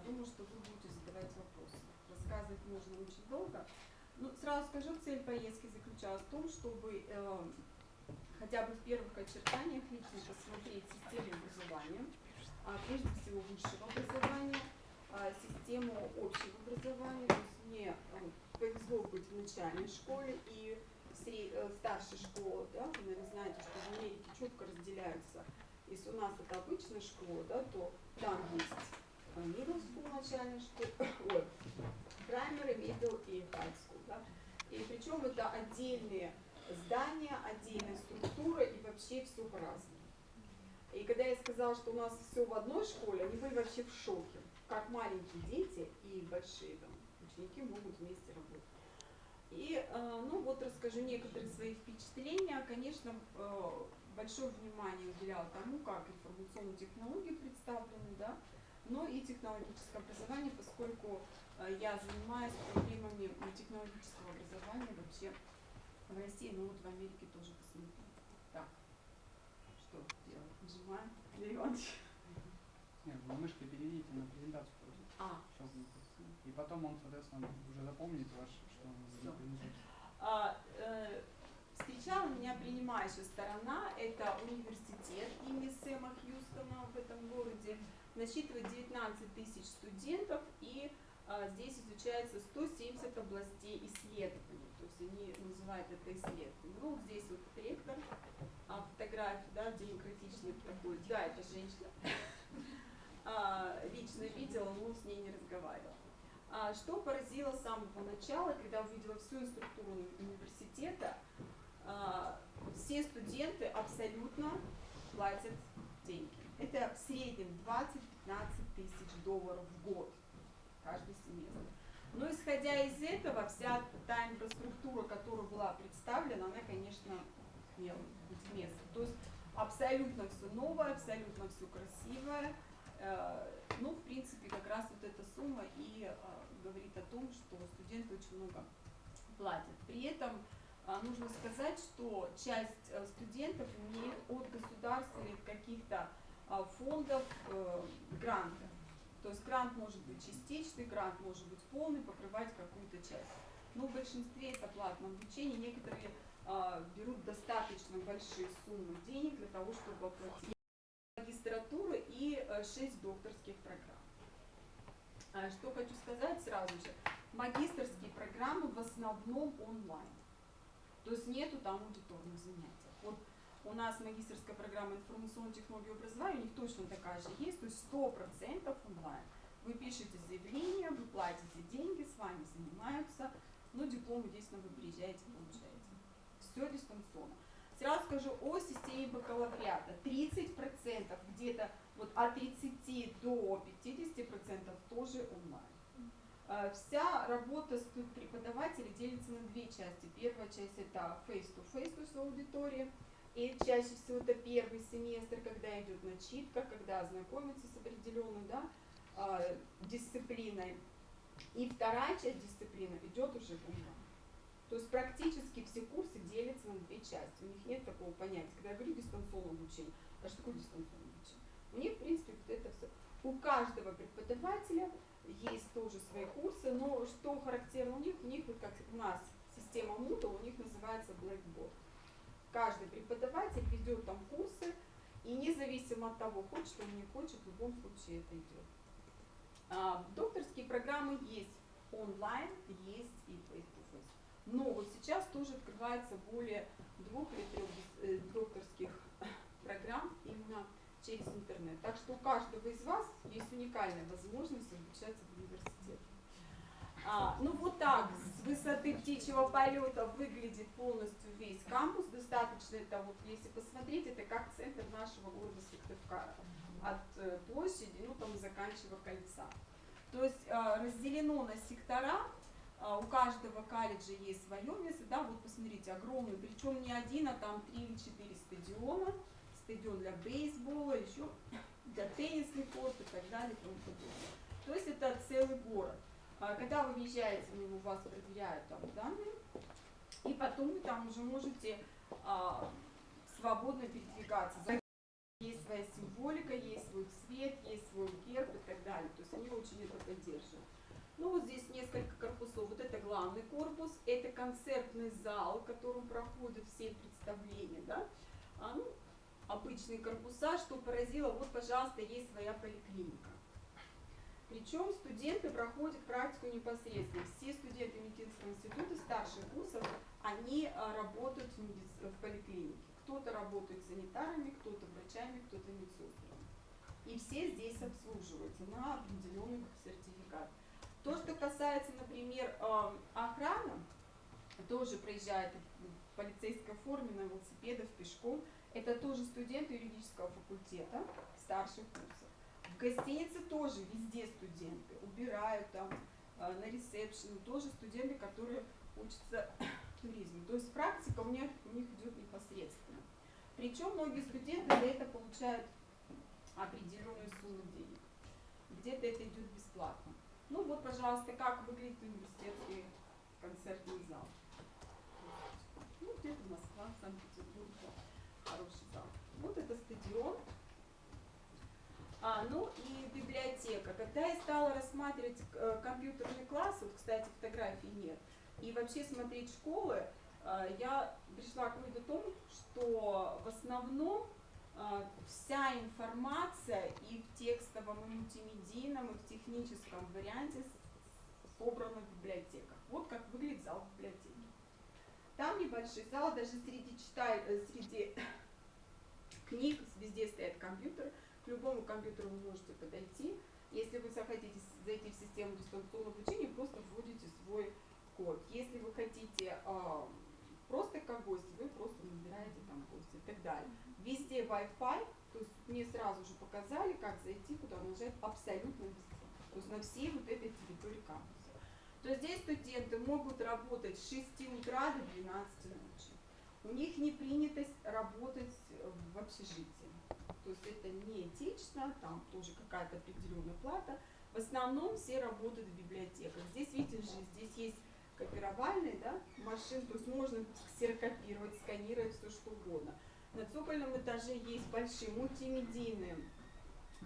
думаю, что вы будете задавать вопросы. Рассказывать можно очень долго. Ну, сразу скажу, цель поездки заключалась в том, чтобы хотя бы в первых очертаниях лично посмотреть систему образования, прежде всего высшего образования, систему общего образования. То есть мне повезло быть в начальной школе и старшей школе, да, вы, наверное, знаете, что в Америке четко разделяются. Если у нас это обычная школа, да, то там есть middle school, начальная школа, primary, middle и high school. Да? И причем это отдельные здания, отдельная структура и вообще все по-разному. И когда я сказала, что у нас все в одной школе, они были вообще в шоке, как маленькие дети и большие там, ученики могут вместе работать. И, ну вот расскажу некоторые свои впечатления. Конечно, большое внимание уделяла тому, как информационные технологии представлены, да, но и технологическое образование, поскольку я занимаюсь проблемами технологического образования вообще в России, ну вот в Америке тоже посмотрим. Так, что делать? Нажимаем, Леонид Иванович. Нет, вы мышкой перейдите на презентацию просто. Щелкните. И потом он, соответственно, уже запомнит ваш, что он принадлежит. Встречала меня принимающая сторона, это университет имени Сэма Хьюстона в этом городе, насчитывает 19 тысяч студентов, и здесь изучается 170 областей исследований, то есть они называют это исследованием. Ну, здесь вот ректор, фотография, да, демократичный такой, да, это женщина, лично видела, но с ней не разговаривала. Что поразило с самого начала, когда увидела всю структуру университета, все студенты абсолютно платят деньги. Это в среднем 20-15 тысяч долларов в год, каждый семестр. Но исходя из этого, вся та инфраструктура, которая была представлена, она, конечно, имела место. То есть абсолютно все новое, абсолютно все красивое. Ну, в принципе, как раз вот эта сумма и говорит о том, что студенты очень много платят. При этом нужно сказать, что часть студентов имеет от государства или от каких-то фондов гранты. То есть грант может быть частичный, грант может быть полный, покрывать какую-то часть. Но в большинстве это платное обучение. Некоторые берут достаточно большие суммы денег для того, чтобы оплатить магистратуру и 6 докторских программ. Что хочу сказать сразу же. Магистерские программы в основном онлайн. То есть нету там аудиторных занятий. Вот у нас магистерская программа информационной технологии образования, у них точно такая же есть, то есть 100% онлайн. Вы пишете заявление, вы платите деньги, с вами занимаются, но диплом, естественно, вы приезжаете, получаете. Все дистанционно. Сразу скажу о системе бакалавриата. 30%, где-то вот от 30 до 50% тоже онлайн. Вся работа преподавателей делится на две части. Первая часть это face-to-face, то есть аудитория. И чаще всего это первый семестр, когда идет начитка, когда знакомятся с определенной, да, дисциплиной. И вторая часть дисциплины идет уже онлайн. То есть практически все курсы делятся на две части. У них нет такого понятия. Когда я говорю дистанционное обучение, а что такое дистанционное обучение? У них, в принципе, вот это все. У каждого преподавателя есть тоже свои курсы, но что характерно у них вот как у нас система Moodle, у них называется Blackboard. Каждый преподаватель ведет там курсы, и независимо от того, хочет он, не хочет, в любом случае это идет. Докторские программы есть онлайн, есть и face-to-face. Но вот сейчас тоже открывается более 2 или 3 докторских программ именно через интернет. Так что у каждого из вас есть уникальная возможность обучаться в университете. Ну вот так с высоты птичьего полета выглядит полностью весь кампус. Достаточно это вот, если посмотреть, это как центр нашего города Сыктывкара. От площади, ну там заканчивая кольца. То есть разделено на сектора. У каждого колледжа есть свое место, да, вот посмотрите, огромный, причем не один, а там 3 или 4 стадиона, стадион для бейсбола, еще для теннисных корт и так далее, и тому подобное. То есть это целый город. Когда вы въезжаете в него, вас проверяют там данные, и потом вы там уже можете свободно передвигаться. Есть своя символика, есть свой цвет, есть свой герб и так далее. То есть они очень это проходят все представления, да, ну, обычные корпуса, что поразило, вот, пожалуйста, есть своя поликлиника. Причем студенты проходят практику непосредственно. Все студенты медицинского института старших курсов, они работают в поликлинике. Кто-то работает санитарами, кто-то врачами, кто-то медсестрами. И все здесь обслуживаются на определенных сертификатах. То, что касается, например, охраны, тоже проезжает в полицейской форме, на велосипедах, пешком. Это тоже студенты юридического факультета старших курсов. В гостинице тоже везде студенты, убирают там, на ресепшене, тоже студенты, которые учатся туризму. То есть практика у них идет непосредственно. Причем многие студенты за это получают определенную сумму денег. Где-то это идет бесплатно. Ну вот, пожалуйста, как выглядит университетский концертный зал. Ну, где-то Москва, Санкт-Петербург, хороший зал. Вот это стадион. Ну и библиотека. Когда я стала рассматривать компьютерный класс, вот, кстати, фотографий нет, и вообще смотреть школы, я пришла к выводу о том, что в основном вся информация и в текстовом, и мультимедийном, и в техническом варианте собрана в библиотеках. Вот как выглядит зал библиотеки. Там небольшой зал, даже среди книг везде стоят компьютеры. К любому компьютеру вы можете подойти. Если вы захотите зайти в систему дистанционного обучения, просто вводите свой код. Если вы хотите просто как гость, вы просто набираете там гость и так далее. Везде Wi-Fi, то есть мне сразу же показали, как зайти, куда нажать, абсолютно везде. То есть на всей вот этой территории кампуса. То есть здесь студенты могут работать с 6 утра до 12 ночи. У них не принято работать в общежитии. То есть это не этично, там тоже какая-то определенная плата. В основном все работают в библиотеках. Здесь, видите же, здесь есть копировальные, да, машины, то есть можно ксерокопировать, сканировать, все что угодно. На цокольном этаже есть большие мультимедийные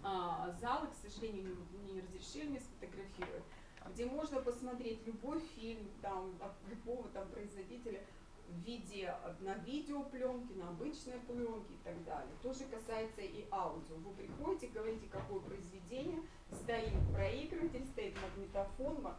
залы, к сожалению, не разрешили мне сфотографировать, где можно посмотреть любой фильм там, от любого там производителя в виде на видеопленке, на обычной пленке и так далее. Тоже касается и аудио. Вы приходите, говорите, какое произведение, стоит проигрыватель, стоит магнитофон,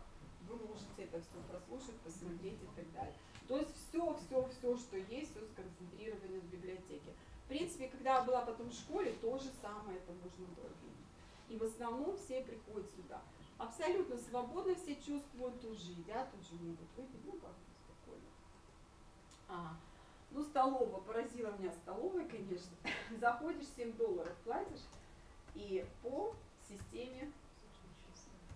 вы можете это все прослушать, посмотреть и так далее. То есть все, что есть, все сконцентрировано в библиотеке. В принципе, когда я была потом в школе, то же самое это можно было видеть. И в основном все приходят сюда. Абсолютно свободно все чувствуют, тут же едят, тут же могут выпить, ну как-то спокойно. Ну, столовая, поразила меня столовая, конечно. Заходишь, $7 платишь, и по системе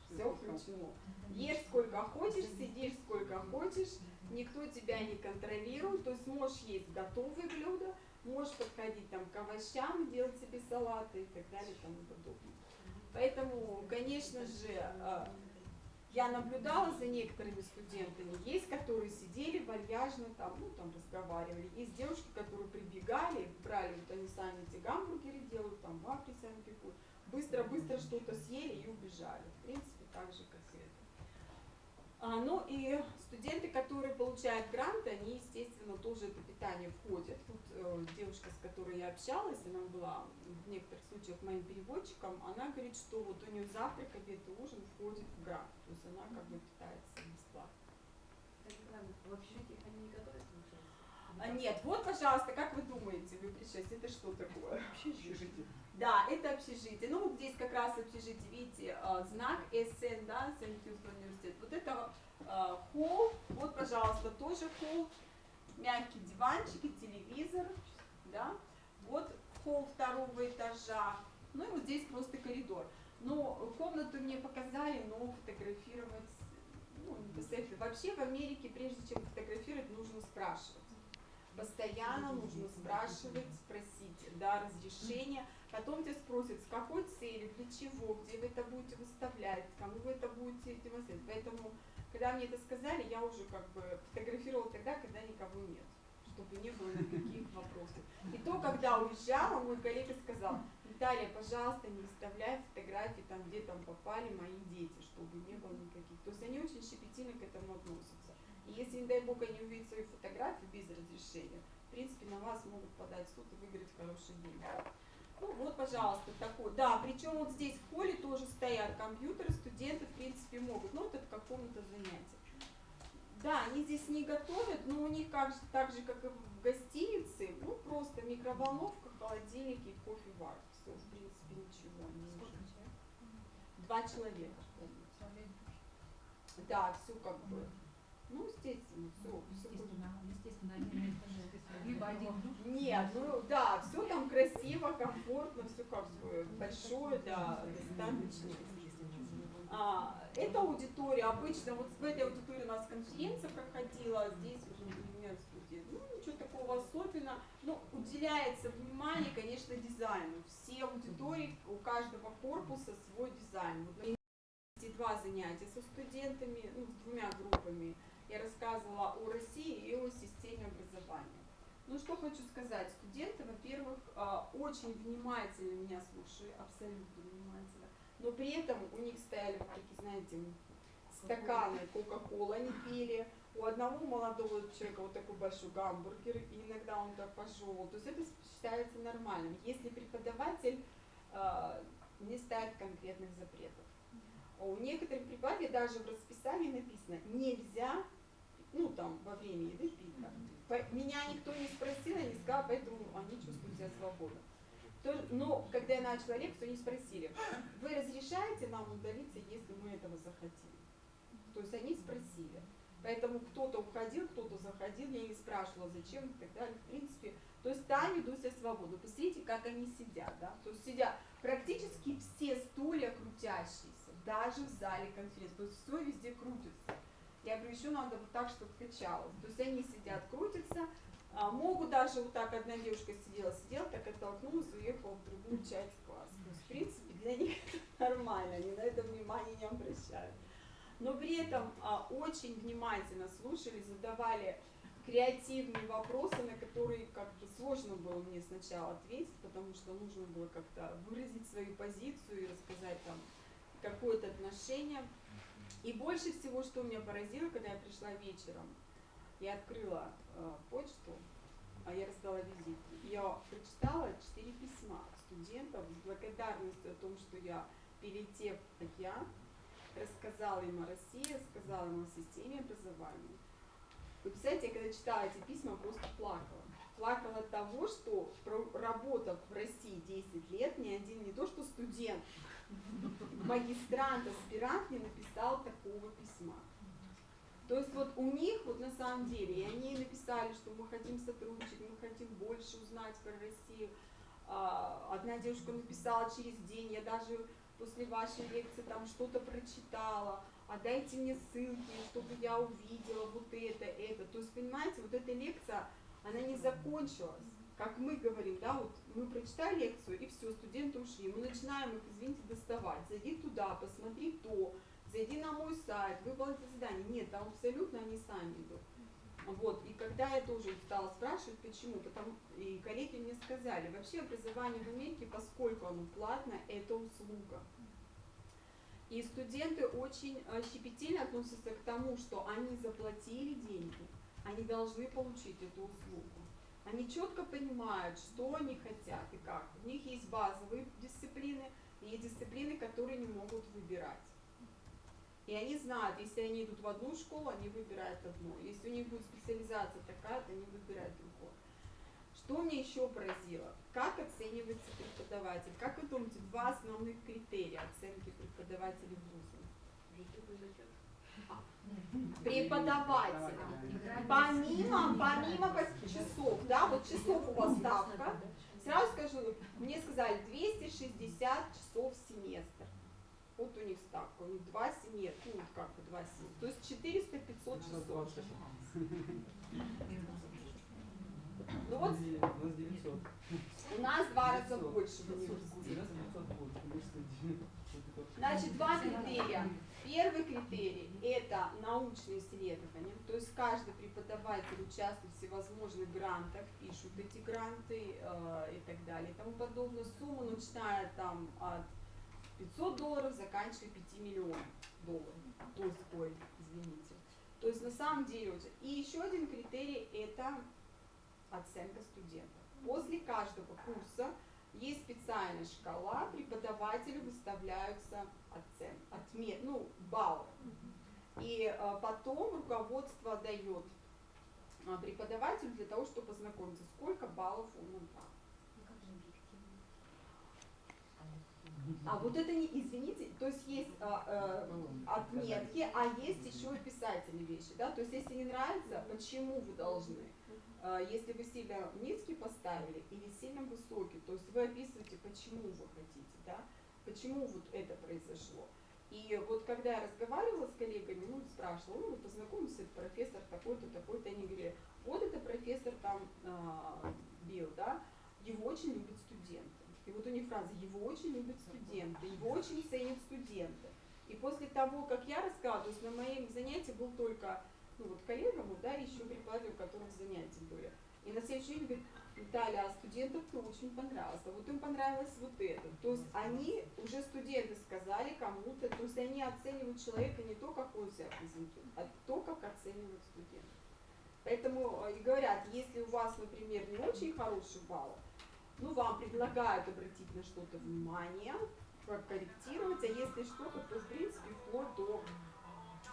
все включено. Ешь сколько хочешь, сидишь сколько хочешь, никто тебя не контролирует, то есть можешь есть готовые блюда, можешь подходить там к овощам, делать себе салаты и так далее и тому подобное. Поэтому, конечно же, я наблюдала за некоторыми студентами, есть, которые сидели вальяжно, там, ну, там разговаривали, есть девушки, которые прибегали, брали, вот они сами эти гамбургеры делают, там вафли сами пекут, быстро-быстро что-то съели и убежали. В принципе, так же, как и это. Ну и студенты, которые получают гранты, они, естественно, тоже это питание входят. Вот девушка, с которой я общалась, она была в некоторых случаях моим переводчиком, она говорит, что вот у нее завтрак, обед и ужин входит в грант. То есть она как бы питается бесплатно. В общежитиях они не готовят? Нет, вот, пожалуйста, как вы думаете, вы пришли, это что такое? Общежитие. Да, это общежитие. Ну, вот здесь как раз общежитие, видите, знак СН, да, Сент-Хьюстон университет. Вот это холл, вот, пожалуйста, тоже холл, мягкие диванчики, телевизор, да. Вот холл 2-го этажа, ну и вот здесь просто коридор. Но комнату мне показали, но фотографировать, ну, вообще в Америке, прежде чем фотографировать, нужно спрашивать. Постоянно нужно спрашивать, спросить, да, разрешение. Потом тебя спросят, с какой целью, для чего, где вы это будете выставлять, кому вы это будете демонстрировать. Поэтому, когда мне это сказали, я уже как бы фотографировала тогда, когда никого нет, чтобы не было никаких вопросов. И то, когда уезжала, мой коллега сказал, Наталья, пожалуйста, не выставляй фотографии там, где там попали мои дети, чтобы не было никаких. То есть они очень щепетильно к этому относятся. И если, не дай бог, они увидят свою фотографию без разрешения, в принципе, на вас могут подать в суд и выиграть хорошие деньги. Ну вот, пожалуйста, такой. Да, причем вот здесь в холле тоже стоят компьютеры, студенты, в принципе, могут. Ну, это по какому-то занятию. Да, они здесь не готовят, но у них так же, как и в гостинице, ну, просто микроволновка, холодильник и кофевар. Все, в принципе, ничего не нужно. 2 человека. Да, все как бы. Ну, естественно, все. Естественно, один на этаже. Либо один душ. Нет, ну да, все там красиво, комфортно, все как бы большое, да, достаточно. Эта аудитория, обычно вот в этой аудитории у нас конференция проходила, здесь уже, например, студия. Ну, ничего такого особенного. Ну, уделяется внимание, конечно, дизайну. Все аудитории, у каждого корпуса свой дизайн. Вот, эти 2 занятия со студентами, ну, с 2 группами. Я рассказывала о России и о системе образования. Ну, что хочу сказать. Студенты, во-первых, очень внимательно меня слушали, абсолютно внимательно. Но при этом у них стояли вот такие, знаете, стаканы Кока-Колы, они пили. У одного молодого человека вот такой большой гамбургер, и иногда он так пожевывал. То есть это считается нормальным, если преподаватель не ставит конкретных запретов. У некоторых преподавателей даже в расписании написано «нельзя», ну там во время еды пить. Меня никто не спросил, я не сказала, поэтому они чувствуют себя свободно. Но когда я начала лекцию, они спросили: вы разрешаете нам удалиться, если мы этого захотим? То есть они спросили. Поэтому кто-то уходил, кто-то заходил, я не спрашивала, зачем и так далее. В принципе, то есть там ведут себя свободу. Посмотрите, как они сидят, да? То есть сидят практически все стулья крутящиеся, даже в зале конференции. То есть все везде крутится. Я говорю, еще надо вот так, чтобы качалось. То есть они сидят, крутятся. Могут даже вот так, одна девушка сидела, так оттолкнулась и уехала в другую часть класса. То есть, в принципе, для них это нормально, они на это внимание не обращают. Но при этом очень внимательно слушали, задавали креативные вопросы, на которые как-то сложно было мне сначала ответить, потому что нужно было как-то выразить свою позицию и рассказать там какое-то отношение. И больше всего, что меня поразило, когда я пришла вечером, я открыла почту, я раздала визитки. Я прочитала 4 письма студентов с благодарностью о том, что я, перелетев океан, рассказала им о России, рассказала им о системе образования. Вы представляете, я когда читала эти письма, просто плакала. Плакала от того, что, работав в России 10 лет, ни один, не то что студент, магистрант, аспирант не написал такого письма. То есть вот у них вот на самом деле, и они написали, что мы хотим сотрудничать, мы хотим больше узнать про Россию. Одна девушка написала через день, я даже после вашей лекции там что-то прочитала, дайте мне ссылки, чтобы я увидела вот это. То есть, понимаете, вот эта лекция, она не закончилась. Как мы говорим, да, вот мы прочитали лекцию, и все, студенты ушли. Мы начинаем их, извините, доставать. Зайди туда, посмотри то, зайди на мой сайт, выполните задание. Нет, там абсолютно они сами идут. Вот, и когда я тоже стала спрашивать, почему, и коллеги мне сказали, вообще образование в Америке, поскольку оно платное, это услуга. И студенты очень щепетильно относятся к тому, что они заплатили деньги, они должны получить эту услугу. Они четко понимают, что они хотят и как. У них есть базовые дисциплины и дисциплины, которые не могут выбирать. И они знают, если они идут в одну школу, они выбирают одно. Если у них будет специализация такая, то они выбирают другое. Что меня еще поразило? Как оценивается преподаватель? Как вы думаете, 2 основных критерия оценки преподавателей в вузе? Преподавателя. Помимо часов, да, вот часов у вас ставка. Сразу скажу, мне сказали 260 часов в семестр. Вот у них ставка, у них 2 семестра, ну как бы 2 семестра, то есть 400-500 часов. Ну вот, у нас в 2 раза больше в университете. Значит, 2 критерия. Первый критерий – это научные исследования, то есть каждый преподаватель участвует в всевозможных грантах, пишут эти гранты и так далее и тому подобное. Сумма начиная там от $500, заканчивая $5 миллионов. То есть, извините. То есть на самом деле, и еще один критерий – это оценка студентов. После каждого курса есть специальная шкала, преподавателю выставляются баллы. И потом руководство дает преподавателю для того, чтобы познакомиться, сколько баллов он набрал. А вот это не, извините, то есть есть отметки, а есть еще описательные вещи, да, то есть если не нравится, почему вы должны, если вы сильно низкий поставили или сильно высокий, то есть вы описываете, почему вы хотите, да, почему вот это произошло. И вот когда я разговаривала с коллегами, спрашивала, вы познакомились, это профессор такой-то, такой-то, они говорили, вот это профессор там Билл, да, его очень любят студенты. И вот у них фраза «его очень любят студенты», «его очень ценят студенты». И после того, как я рассказала, то есть на моем занятии был только, коллега мой, да, еще преподаватель, у которых занятия были. И на следующий день говорит, Наталья, а студентам-то очень понравилось, а вот им понравилось вот это. То есть они, уже студенты сказали кому-то, то есть они оценивают человека не то, как он себя презентует, а то, как оценивают студенты. Поэтому и говорят, если у вас, например, не очень хороший балл, вам предлагают обратить на что-то внимание, корректировать, а если что-то, то, в принципе, вплоть до,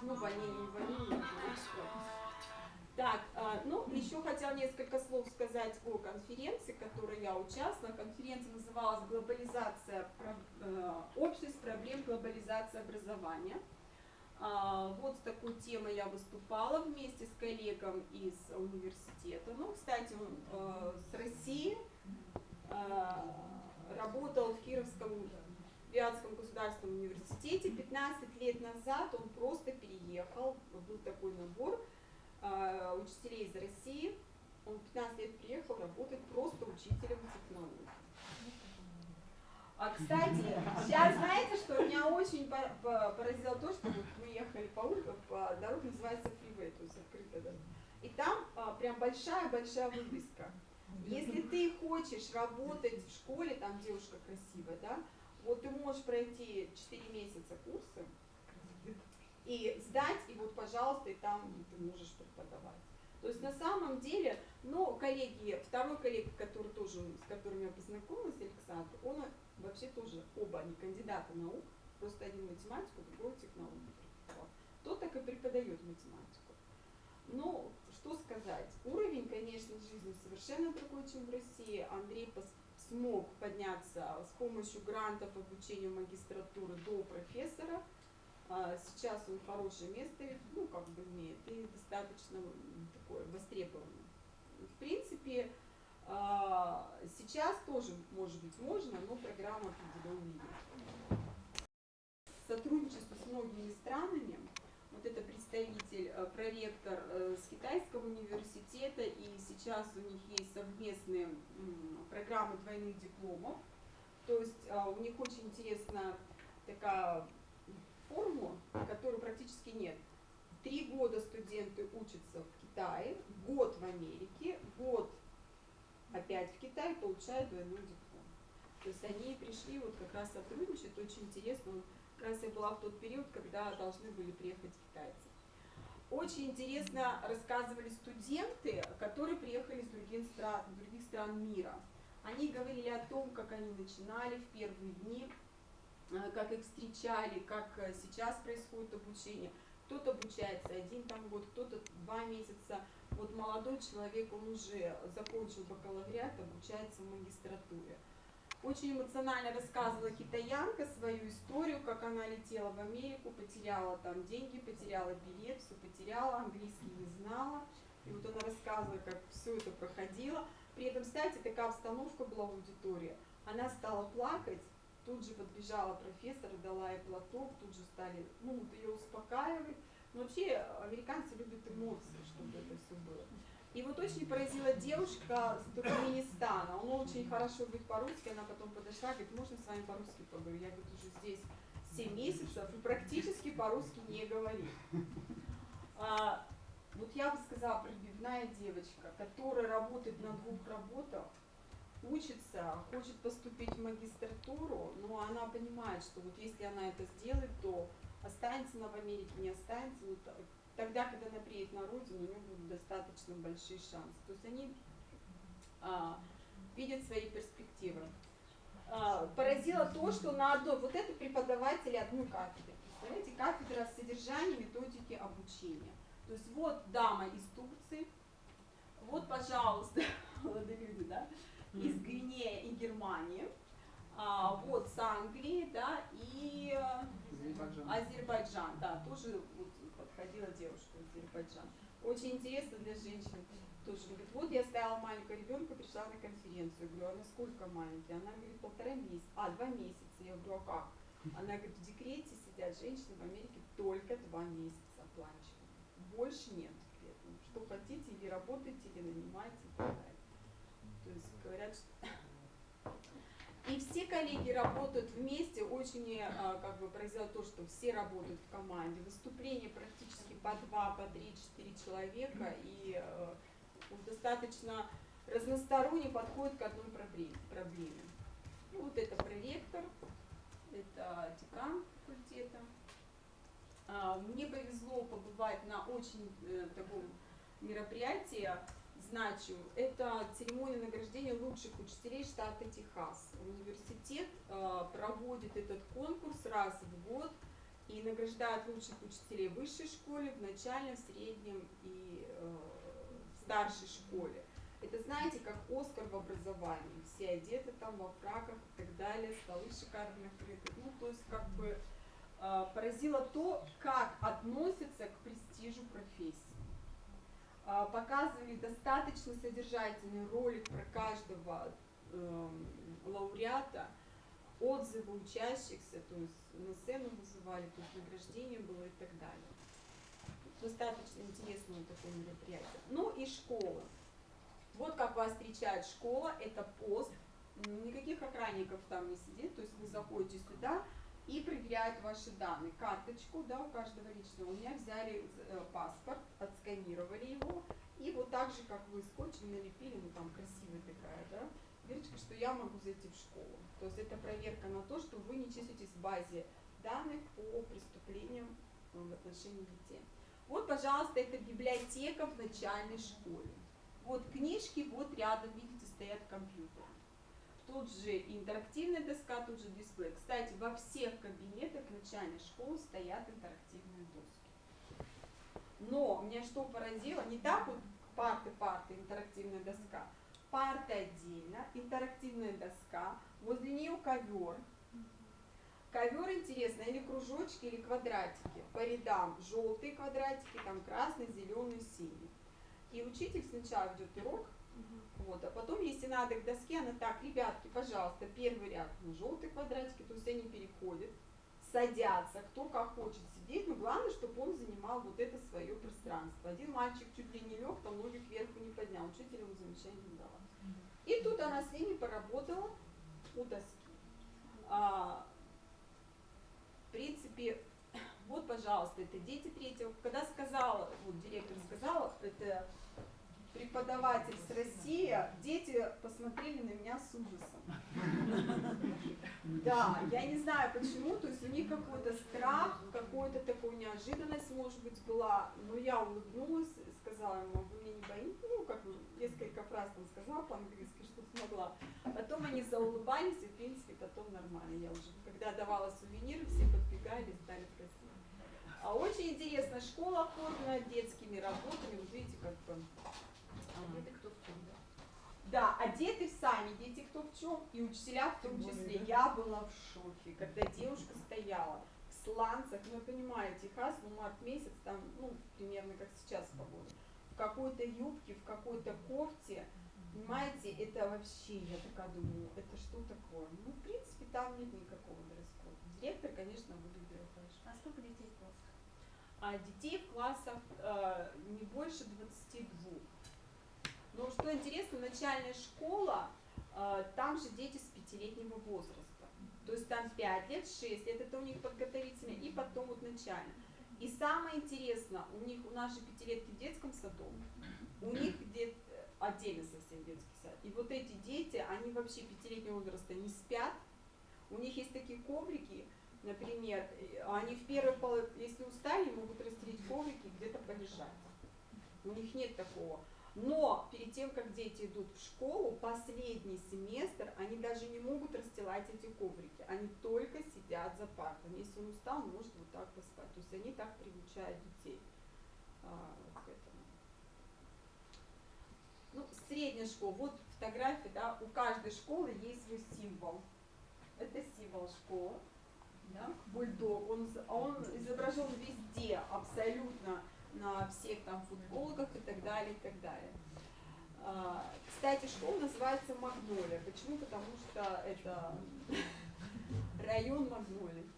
увольнения. Так, еще хотела несколько слов сказать о конференции, в которой я участвовала. Конференция называлась «Общность проблем глобализации образования». Вот с такой темой я выступала вместе с коллегом из университета. Кстати, он с России, работал в Кировском Вятском государственном университете. 15 лет назад он просто переехал, был такой набор учителей из России. Он 15 лет приехал работать просто учителем технологий. Кстати, сейчас знаете, что меня очень поразило то, что мы ехали по дороге, называется фривей, то есть открытая дорога. И там прям большая-большая вывеска. Если ты хочешь работать в школе, там девушка красивая, да, вот ты можешь пройти 4 месяца курсы и сдать, и вот, пожалуйста, и там ты можешь преподавать. То есть на самом деле, коллеги, второй коллега, который тоже, с которым я познакомилась, Александр, он вообще тоже, оба они кандидаты наук, просто один математику, другой технологию преподавал. Тот так и преподает математику. Что сказать, уровень, конечно, жизни совершенно другой, чем в России. Андрей смог подняться с помощью грантов обучения магистратуры до профессора. Сейчас он хорошее место имеет и достаточно такое востребованное. В принципе, сейчас тоже, может быть, можно, но программа определенно есть. Сотрудничество с многими странами. Вот это представитель, проректор с китайского университета, и сейчас у них есть совместные программы двойных дипломов. То есть у них очень интересная такая формула, которой практически нет. 3 года студенты учатся в Китае, год в Америке, год опять в Китае, получают двойной диплом. То есть они пришли вот как раз сотрудничать, очень интересно. Как раз я была в тот период, когда должны были приехать китайцы. Очень интересно рассказывали студенты, которые приехали из других стран мира. Они говорили о том, как они начинали в первые дни, как их встречали, как сейчас происходит обучение. Кто-то обучается 1 год, кто-то 2 месяца. Вот молодой человек, он уже закончил бакалавриат, обучается в магистратуре. Очень эмоционально рассказывала китаянка свою историю, как она летела в Америку, потеряла там деньги, потеряла билет, все потеряла, английский не знала. И вот она рассказывала, как все это проходило. При этом, кстати, такая обстановка была в аудитории. Она стала плакать, тут же подбежала профессор, дала ей платок, тут же стали, ее успокаивать. Но вообще американцы любят эмоции, чтобы это все было. И вот очень поразила девушка с Туркменистана. Она очень хорошо говорит по-русски, она потом подошла, говорит, можно с вами по-русски поговорить? Я, говорю, уже здесь 7 месяцев и практически по-русски не говорит. Вот я бы сказала, пробивная девочка, которая работает на 2 работах, учится, хочет поступить в магистратуру, но она понимает, что вот если она это сделает, то останется она в Америке, не останется. Вот тогда, когда она приедет на родину, у нее будут достаточно большие шансы. То есть они видят свои перспективы. Поразило то, что на одной, вот это преподаватели одной кафедры. Представляете, кафедра содержания, методики обучения. То есть вот дама из Турции, вот, пожалуйста, молодые люди, да, из Гвинеи и Германии, вот с Англии, да, и Азербайджан, да, тоже вот подходила девушка из Азербайджана. Очень интересно для женщин. Тоже говорит, вот я оставила маленького ребенка, пришла на конференцию. Я говорю, а насколько маленький? Она говорит, 1,5 месяца. 2 месяца. Я говорю, а как? Она говорит, в декрете сидят женщины в Америке только 2 месяца оплачивают. Больше нет декрета. Что хотите, или работаете, или нанимаете и так далее. То есть говорят, что... И все коллеги работают вместе, очень как бы поразило то, что все работают в команде. Выступления практически по 2, по 3, 4 человека, и достаточно разносторонне подходит к одной проблеме. Ну, вот это проректор, это декан факультета. Мне повезло побывать на очень таком мероприятии значимом. Это церемония награждения лучших учителей штата Техас. Университет проводит этот конкурс раз в год и награждает лучших учителей в высшей школе, в начальном, в среднем и в старшей школе. Это, знаете, как Оскар в образовании. Все одеты там во фраках и так далее, столы шикарно накрыты. Ну, то есть, как бы поразило то, как относятся к престижу профессии. Показывали достаточно содержательный ролик про каждого лауреата, отзывы учащихся, то есть на сцену вызывали, то есть награждение было и так далее. Достаточно интересное такое мероприятие. Ну и школа. Вот как вас встречает школа, это пост, никаких охранников там не сидит, то есть вы заходите сюда и проверяют ваши данные. Карточку, да, у каждого личного. У меня взяли паспорт, отсканировали его, и вот так же, как вы скотчем налепили, ну там красивая такая, да, бирочка, что я могу зайти в школу. То есть это проверка на то, что вы не числитесь в базе данных по преступлениям в отношении детей. Вот, пожалуйста, это библиотека в начальной школе. Вот книжки, вот рядом, видите, стоят компьютеры. Тут же интерактивная доска, тут же дисплей. Кстати, во всех кабинетах начальной школы стоят интерактивные доски. Но меня что поразило, не так вот парты, интерактивная доска. Парта отдельно, интерактивная доска, возле нее ковер. Ковер интересно, или кружочки, или квадратики. По рядам желтые квадратики, там красный, зеленый, синий. И учитель сначала ведет урок, вот, а потом, если надо к доске, она так, ребятки, пожалуйста, первый ряд на желтые квадратики, то есть они переходят, садятся, кто как хочет сидеть, но главное, чтобы он занимал вот это свое пространство. Один мальчик чуть ли не лег, там ноги кверху не поднял, учитель ему замечания не дала. И тут она с ними поработала у доски. В принципе, вот, пожалуйста, это дети третьего. Когда сказала, вот директор сказала, это преподаватель с России, дети посмотрели на меня с ужасом. Да, я не знаю почему, то есть у них какой-то страх, какая-то такая неожиданность, может быть, была, но я улыбнулась, сказала ему, вы меня не боитесь, ну, как бы, несколько фраз там сказала по-английски, что смогла. Потом они заулыбались, и, в принципе, потом нормально. Я уже, когда давала сувениры, все подбегали и стали просить. А очень интересно, школа оформлена детскими работами, вот видите, как бы... Одеты кто в чем, да? Да, одеты сами дети кто в чем, и учителя в том числе. Я была в шоке, когда девушка стояла в сланцах, ну, вы понимаете, Техас, ну, март месяц, там, ну, примерно как сейчас погода, в какой-то юбке, в какой-то кофте, понимаете, это вообще, я такая думаю, это что такое? Ну, в принципе, там нет никакого дресс-кода. Директор, конечно, выглядел хорошо. А сколько детей в классах? Детей в классах не больше 22. Но что интересно, начальная школа, там же дети с 5-летнего возраста. То есть там 5 лет, 6 лет, это у них подготовительное, и потом вот начальная. И самое интересное, у нас же 5-летки в детском саду, у них отдельно совсем детский сад. И вот эти дети, они вообще 5-летнего возраста не спят, у них есть такие коврики, например, они в первой половине, если устали, могут расстелить коврики, где-то полежать. У них нет такого. Но перед тем, как дети идут в школу, последний семестр, они даже не могут расстилать эти коврики. Они только сидят за партами. Если он устал, он может вот так поспать. То есть они так приучают детей к этому. Ну, средняя школа. Вот фотография, да, у каждой школы есть свой символ. Это символ школы. Да? Бульдог. Он изображен везде, абсолютно, на всех там футболках и так далее, и так далее. Кстати, школа называется Магнолия. Почему? Потому что это район Магнолии.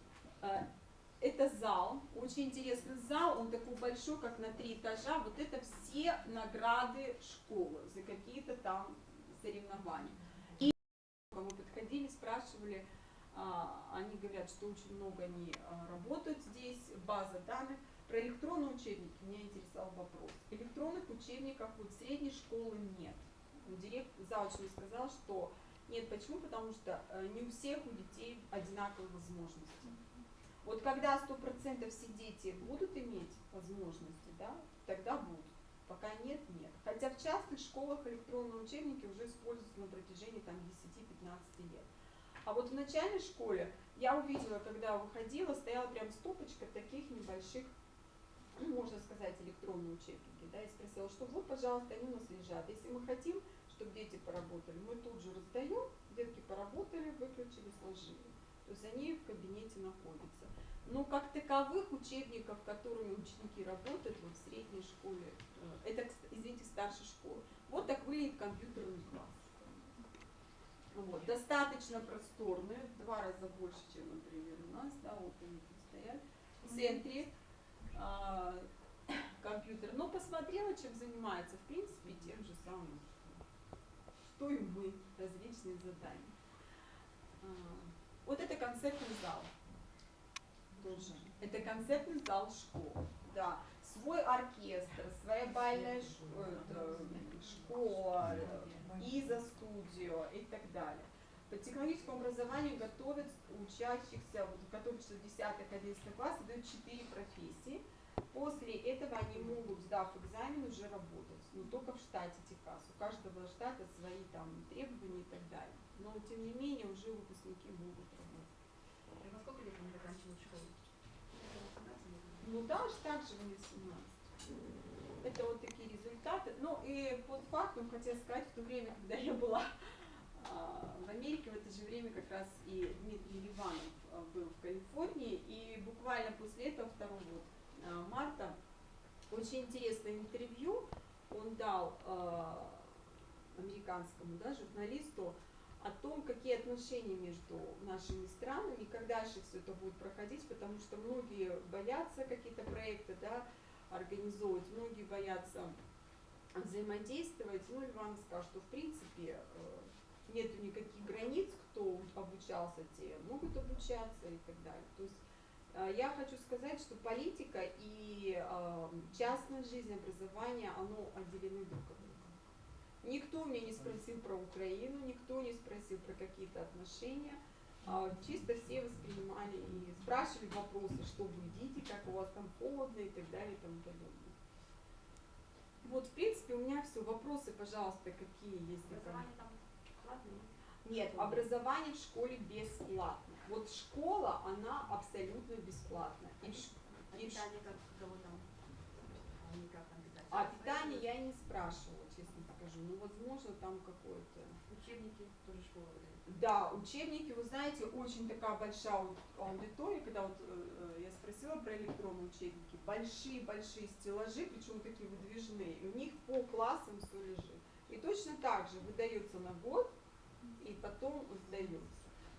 Это зал, очень интересный зал, он такой большой, как на 3 этажа. Вот это все награды школы за какие-то там соревнования. И мы подходили, спрашивали, они говорят, что очень много они работают здесь, база данных. Про электронные учебники меня интересовал вопрос. Электронных учебников вот средней школы нет. Директор заочно сказал, что нет. Почему? Потому что не у всех у детей одинаковые возможности. Вот когда 100% все дети будут иметь возможности, да, тогда будут. Пока нет, нет. Хотя в частных школах электронные учебники уже используются на протяжении там 10-15 лет. А вот в начальной школе я увидела, когда выходила, стояла прям стопочка таких небольших, ну, можно сказать, электронные учебники. Да, я спросила, что вот, пожалуйста, они у нас лежат. Если мы хотим, чтобы дети поработали, мы тут же раздаем, детки поработали, выключили, сложили. То есть они в кабинете находятся. Но как таковых учебников, которыми ученики работают вот в средней школе, это, извините, старшей школы. Вот так выглядит компьютерный класс. Вот, достаточно просторные, в 2 раза больше, чем, например, у нас, да, вот они тут стоят. В центре компьютер. Но посмотрела, чем занимается, в принципе, тем же самым, что и мы, различные задания. Вот это концертный зал. Тоже. Это концертный зал школы. Да. Свой оркестр, своя бальная школа, изо-студио и так далее. По технологическому образованию готовят учащихся, вот, которые учатся в 10-11 классах, дают 4 профессии. После этого они могут, сдав экзамен, уже работать, но только в штате Техас. У каждого штата свои там требования и так далее. Но тем не менее уже выпускники могут работать. А во сколько лет они заканчивают школу? Ну да, так же мне 17. Это вот такие результаты. Ну и постфактум хотела сказать, в то время, когда я была в Америке, в это же время как раз и Дмитрий Ливанов был в Калифорнии, и буквально после этого, 2 марта, очень интересное интервью он дал американскому, да, журналисту о том, какие отношения между нашими странами, когда же все это будет проходить, потому что многие боятся какие-то проекты, да, организовывать, многие боятся взаимодействовать. Ну, Иван сказал, что в принципе нету никаких границ, кто обучался, те могут обучаться и так далее. То есть я хочу сказать, что политика и частная жизнь, образование, оно отделены друг от друга. Никто меня не спросил про Украину, никто не спросил про какие-то отношения. Чисто все воспринимали и спрашивали вопросы, что вы едите, как у вас там холодно и так далее и тому подобное. Вот, в принципе, у меня все. Вопросы, пожалуйста, какие есть? Образование там платное? Нет, образование в школе бесплатно. Вот школа, она абсолютно бесплатная. Питание как кого там? Как там питать? А питание я не спрашивала, честно скажу. Ну, возможно, там какое-то... Учебники тоже школа выдает? Да, учебники, вы знаете, очень такая большая аудитория, когда вот я спросила про электронные учебники, большие-большие стеллажи, причем такие выдвижные, и у них по классам все лежит. И точно так же выдается на год, и потом сдается.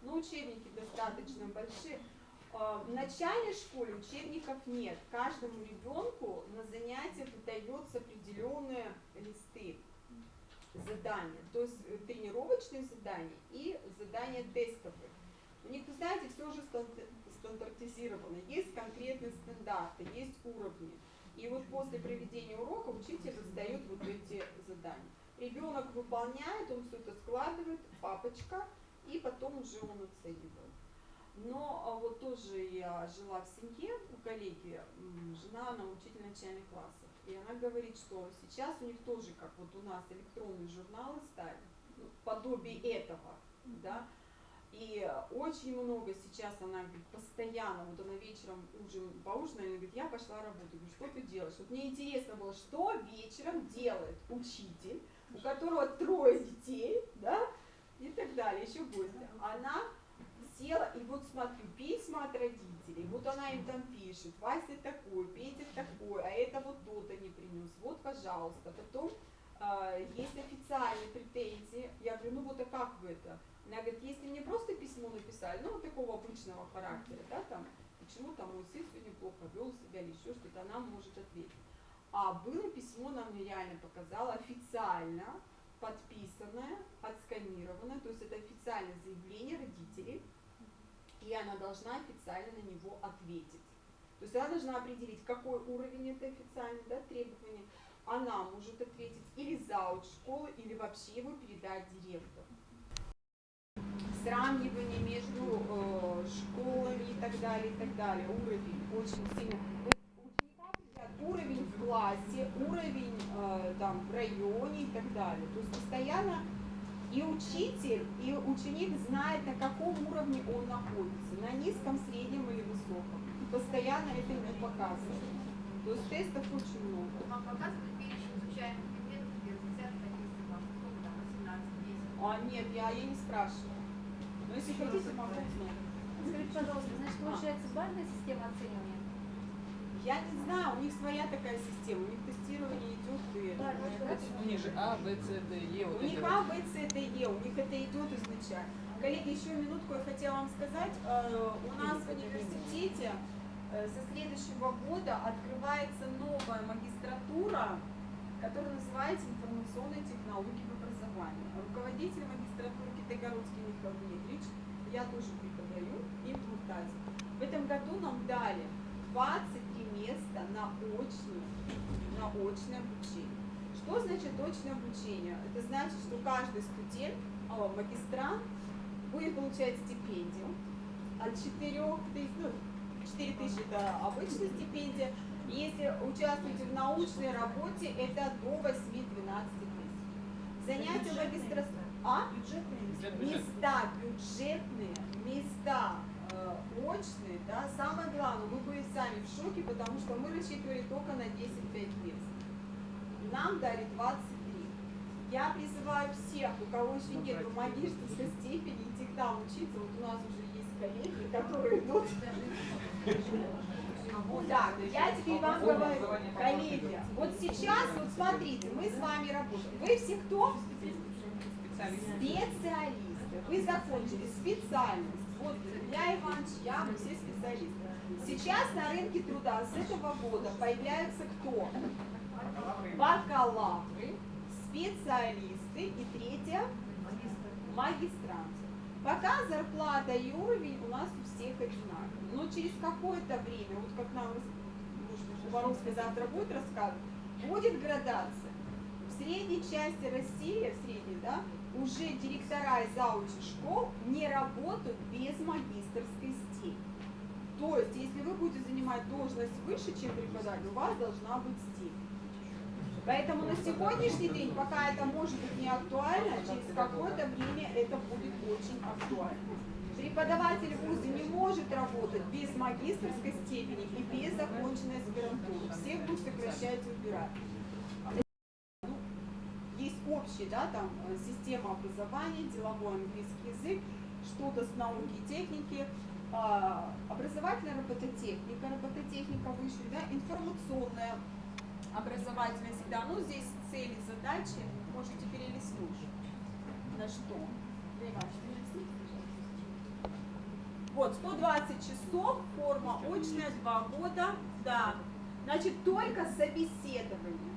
Но учебники достаточно большие. В начальной школе учебников нет. Каждому ребенку на занятиях выдается определенные листы задания, то есть тренировочные задания и задания тестовые. У них, вы знаете, все уже стандартизировано. Есть конкретные стандарты, есть уровни. И вот после проведения урока учитель раздает вот эти задания. Ребенок выполняет, он все это складывает, папочка, и потом уже он оценивает. Но вот тоже я жила в семье у коллеги, жена, она учитель начальных классов. И она говорит, что сейчас у них тоже, как вот у нас электронные журналы стали, подобие этого, да. И очень много сейчас, она говорит, постоянно, вот она вечером поужинала, она говорит, я пошла работать. Говорю, что ты делаешь? Вот мне интересно было, что вечером делает учитель, у которого 3 детей, да, и так далее, еще гости. Она села, и вот смотрю, письма от родителей, вот она им там пишет, Вася такой, Петя такой, а это вот то-то не принес, вот, пожалуйста. Потом есть официальные претензии, я говорю, ну вот, а как вы это? Она говорит, если мне просто письмо написали, ну, вот такого обычного характера, да, там, почему там мой сын сегодня плохо вел себя или еще что-то, она может ответить. А было письмо, она мне реально показала, официально подписанное, отсканированное, то есть это официальное заявление родителей, и она должна официально на него ответить. То есть она должна определить, какой уровень это официальный, да, требование. Она может ответить или зауч школы, или вообще его передать директору. Сравнивание между школами и так далее, уровень очень сильно. Уровень в классе, уровень там, в районе и так далее. То есть постоянно и учитель, и ученик знает, на каком уровне он находится, на низком, среднем или высоком. И постоянно это ему показывает. То есть тестов очень много. Вам показывают перечень изучаемых предметов, где 10 таких вам, сколько там, 18, 10? Нет, я не спрашиваю. Но если хотите, могу узнать. Скажите, пожалуйста, значит, получается бальная система оценивания? Я не знаю, у них своя такая система, у них тестирование идет и... У них же А, Б, С, Д, Е. У них А, Б, С, Д, Е, у них это идет изначально. Коллеги, еще минутку я хотела вам сказать. У нас в университете со следующего года открывается новая магистратура, которая называется информационные технологии в образовании. Руководитель магистратуры Китайгородский Михаил Дмитриевич, я тоже преподаю, и в Муртазе. В этом году нам дали 23 места на очное обучение. Что значит очное обучение? Это значит, что каждый студент, магистрант, будет получать стипендию от 4 тысяч, 4 тысячи это обычная стипендия. Если участвуете в научной работе, это до 8-12 тысяч. Занятия магистратуры. Места бюджетные, места очные, да, самое главное, мы были сами в шоке, потому что мы рассчитывали только на 10-5 мест. Нам дали 23. Я призываю всех, у кого еще нет магистерской степени, идти к нам учиться. Вот у нас уже есть коллеги, которые идут. Так, я теперь вам говорю, коллеги, вот сейчас, вот смотрите, мы с вами работаем. Вы все кто? Специалисты. Вы закончили специальность. Вот я, Иванович, я, мы все специалисты. Сейчас на рынке труда с этого года появляются кто? Бакалавры, специалисты и третье магистранты. Пока зарплата и уровень у нас у всех одинаковые. Но через какое-то время, вот как нам Воровская завтра будет рассказывать, будет градация. В средней части России, в средней, да, уже директора и заучи школ не работают без магистерской степени. То есть, если вы будете занимать должность выше, чем преподаватель, у вас должна быть степень. Поэтому на сегодняшний день, пока это может быть не актуально, через какое-то время это будет очень актуально. Преподаватель в ВУЗе не может работать без магистерской степени и без законченной аспирантуры. Всех будут сокращать и убирать. Есть общая, да, там, система образования, деловой английский язык, что-то с науки и техники, образовательная робототехника высшая, да, информационная, образовательная всегда. Ну, здесь цели, задачи, можете перелистнуть. На что? Вот, 120 часов, форма очная, 2 года, да. Значит, только собеседование.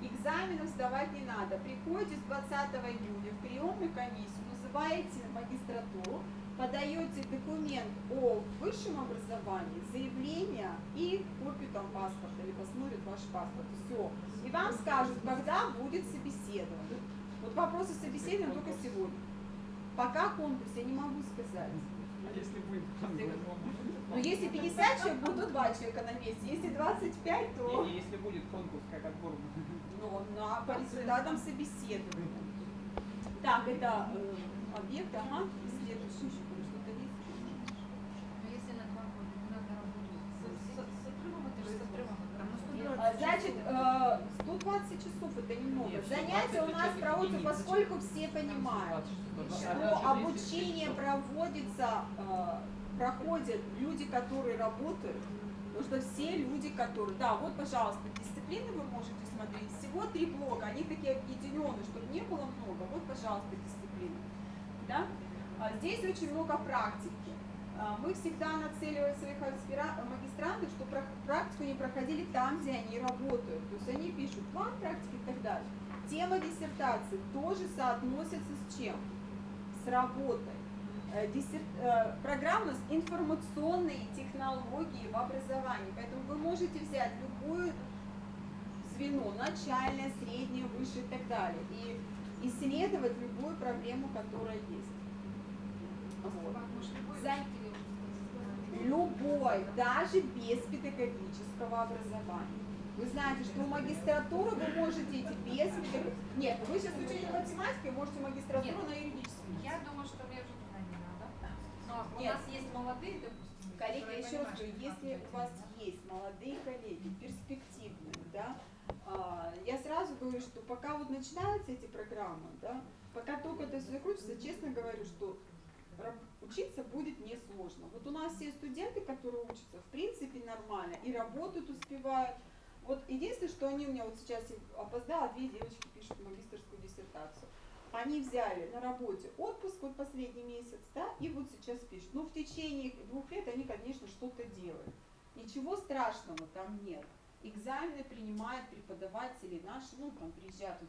Экзаменов сдавать не надо. Приходите с 20 июня в приемную комиссию, называете магистратуру, подаете документ о высшем образовании, заявление и копию там паспорта, или посмотрят ваш паспорт. Все. И вам скажут, когда будет собеседование. Вот вопросы собеседования только сегодня. Пока конкурс, я не могу сказать. Если будет. Но если 50 человек, будут 2 человека на месте. Если 25, то... Не, если будет конкурс, как отбор. Ну, по результатам собеседования. Так, это объект, ага. Следующий еще что-то есть. Но если на 2 года не надо работать с отрывом, это же с отрывом. Значит, 120 часов это немного. Занятия у нас проводятся, поскольку все понимают, что обучение проводится, проходят люди, которые работают, потому что все люди, которые... Да, вот, пожалуйста, дисциплины вы можете смотреть. Всего 3 блока, они такие объединенные, чтобы не было много. Вот, пожалуйста, дисциплины. Да? Здесь очень много практики. Мы всегда нацеливаем своих магистрантов, чтобы практику не проходили там, где они работают. То есть они пишут план практики и так далее. Тема диссертации тоже соотносится с чем? С работой. Программа у нас информационные технологии в образовании. Поэтому вы можете взять любое звено, начальное, среднее, высшее и так далее. И исследовать любую проблему, которая есть. Вот. Любой, даже без педагогического образования. Вы знаете, что у магистратуры вы можете идти без педагогического. Нет, вы сейчас учите математику, можете магистратуру на юридическом. Я думаю, что мне уже туда не надо. Но Нет. у нас есть молодые, допустим. Коллеги, я еще раз говорю, если у вас есть молодые коллеги, перспективные, да, я сразу говорю, что пока вот начинаются эти программы, да, пока только это все закрутится, честно говорю, что учиться будет несложно. Вот у нас все студенты, которые учатся, в принципе нормально и работают, успевают. Вот единственное, что они у меня вот сейчас опоздала, 2 девочки пишут магистерскую диссертацию. Они взяли на работе отпуск вот последний месяц, да, и вот сейчас пишут. Но в течение 2 лет они, конечно, что-то делают. Ничего страшного там нет. Экзамены принимают преподаватели наши, ну там приезжают.